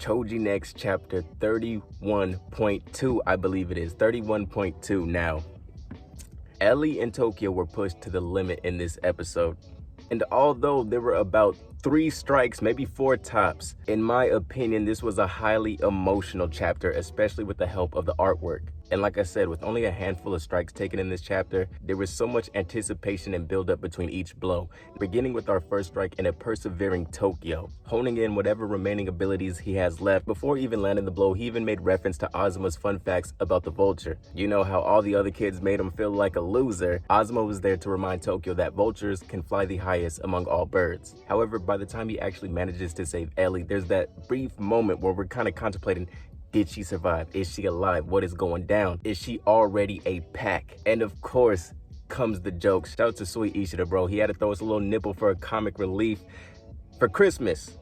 Choujin X chapter 31.2, I believe it is, 31.2. Now, ELY and TOKIO were pushed to the limit in this episode. And although there were about 3 strikes, maybe 4 tops, in my opinion, this was a highly emotional chapter, especially with the help of the artwork. And like I said, with only a handful of strikes taken in this chapter, there was so much anticipation and buildup between each blow. Beginning with our first strike and a persevering TOKIO, honing in whatever remaining abilities he has left. Before even landing the blow, he even made reference to Azuma's fun facts about the vulture. You know how all the other kids made him feel like a loser? Azuma was there to remind TOKIO that vultures can fly the highest among all birds. However, by the time he actually manages to save ELY, there's that brief moment where we're kind of contemplating, did she survive? Is she alive? What is going down? Is she already a pack? And of course comes the joke. Shout out to Sweet Ishida, bro. He had to throw us a little nipple for a comic relief for Christmas.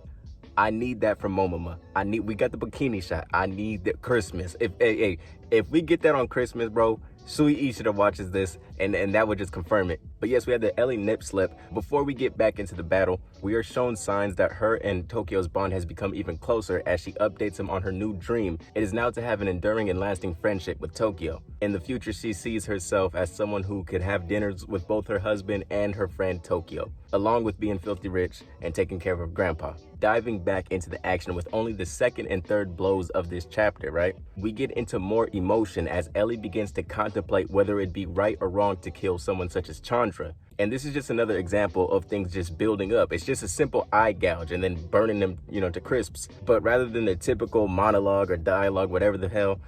I need that from Momoma. We got the bikini shot. I need the Christmas. If we get that on Christmas, bro, Sweet Ishida watches this and that would just confirm it. But yes, we had the ELY nip slip. Before we get back into the battle, we are shown signs that her and TOKIO's bond has become even closer as she updates him on her new dream. It is now to have an enduring and lasting friendship with TOKIO. In the future, she sees herself as someone who could have dinners with both her husband and her friend TOKIO, along with being filthy rich and taking care of her grandpa. Diving back into the action with only the second and third blows of this chapter, right? We get into more emotion as ELY begins to contemplate whether it'd be right or wrong to kill someone such as Chandra. And this is just another example of things just building up. It's just a simple eye gouge and then burning them, to crisps. But rather than the typical monologue or dialogue, whatever the hell,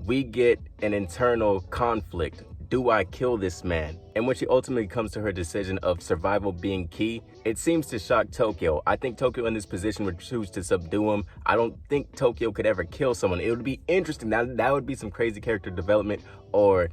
we get an internal conflict. Do I kill this man? And when she ultimately comes to her decision of survival being key, it seems to shock TOKIO. I think TOKIO in this position would choose to subdue him. I don't think TOKIO could ever kill someone. It would be interesting. That would be some crazy character development, or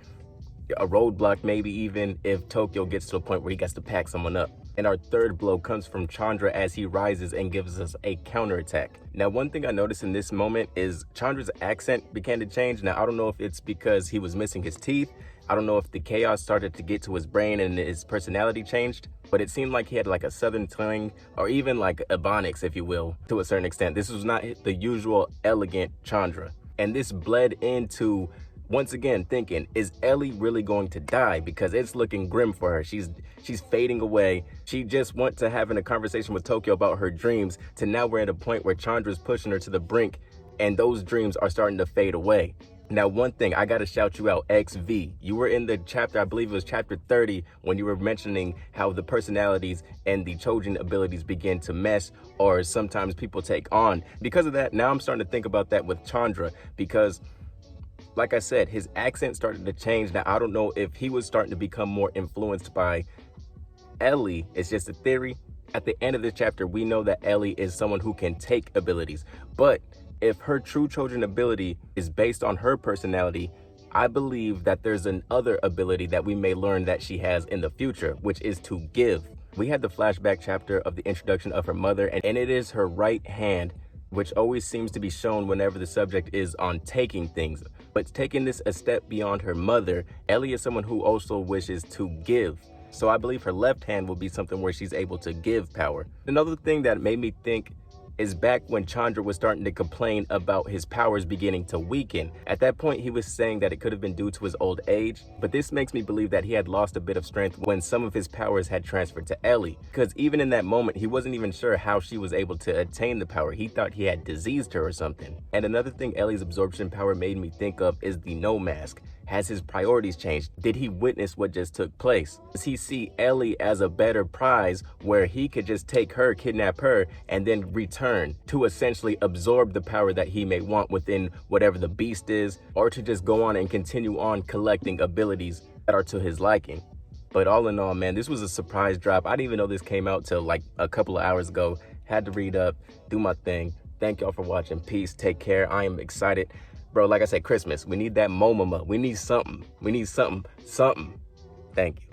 a roadblock maybe even, if TOKIO gets to a point where he gets to pack someone up. And our third blow comes from Chandra as he rises and gives us a counterattack. Now, one thing I noticed in this moment is Chandra's accent began to change. Now, I don't know if it's because he was missing his teeth. I don't know if the chaos started to get to his brain and his personality changed, but it seemed like he had like a southern twang, or even like ebonics, if you will, to a certain extent. This was not the usual elegant Chandra. And this bled into, once again, thinking, is ELY really going to die? Because it's looking grim for her. She's fading away. She just went to having a conversation with TOKIO about her dreams, to now we're at a point where Chandra's pushing her to the brink and those dreams are starting to fade away. Now, one thing, I gotta shout you out, XV. You were in the chapter, I believe it was chapter 30, when you were mentioning how the personalities and the Choujin abilities begin to mesh, or sometimes people take on. Because of that, now I'm starting to think about that with Chandra, because like I said, his accent started to change. Now, I don't know if he was starting to become more influenced by ELY. It's just a theory. At the end of this chapter, we know that ELY is someone who can take abilities, but if her true Choujin ability is based on her personality, I believe that there's another ability that we may learn that she has in the future, which is to give. We had the flashback chapter of the introduction of her mother, and it is her right hand, which always seems to be shown whenever the subject is on taking things. But taking this a step beyond her mother, ELY is someone who also wishes to give. So I believe her left hand will be something where she's able to give power. Another thing that made me think is back when Chandra was starting to complain about his powers beginning to weaken. At that point, he was saying that it could have been due to his old age, but this makes me believe that he had lost a bit of strength when some of his powers had transferred to ELY. Because even in that moment, he wasn't even sure how she was able to attain the power. He thought he had diseased her or something. And another thing ELY's absorption power made me think of is the Noh Mask. Has his priorities changed? Did he witness what just took place? Does he see ELY as a better prize where he could just take her, kidnap her, and then return to essentially absorb the power that he may want within whatever the beast is, or to just go on and continue on collecting abilities that are to his liking? But all in all, man, this was a surprise drop. I didn't even know this came out till like a couple of hours ago. Had to read up, do my thing. Thank y'all for watching. Peace, take care. I am excited. Bro, like I said, Christmas, we need that Momoma. We need something. We need something. Thank you.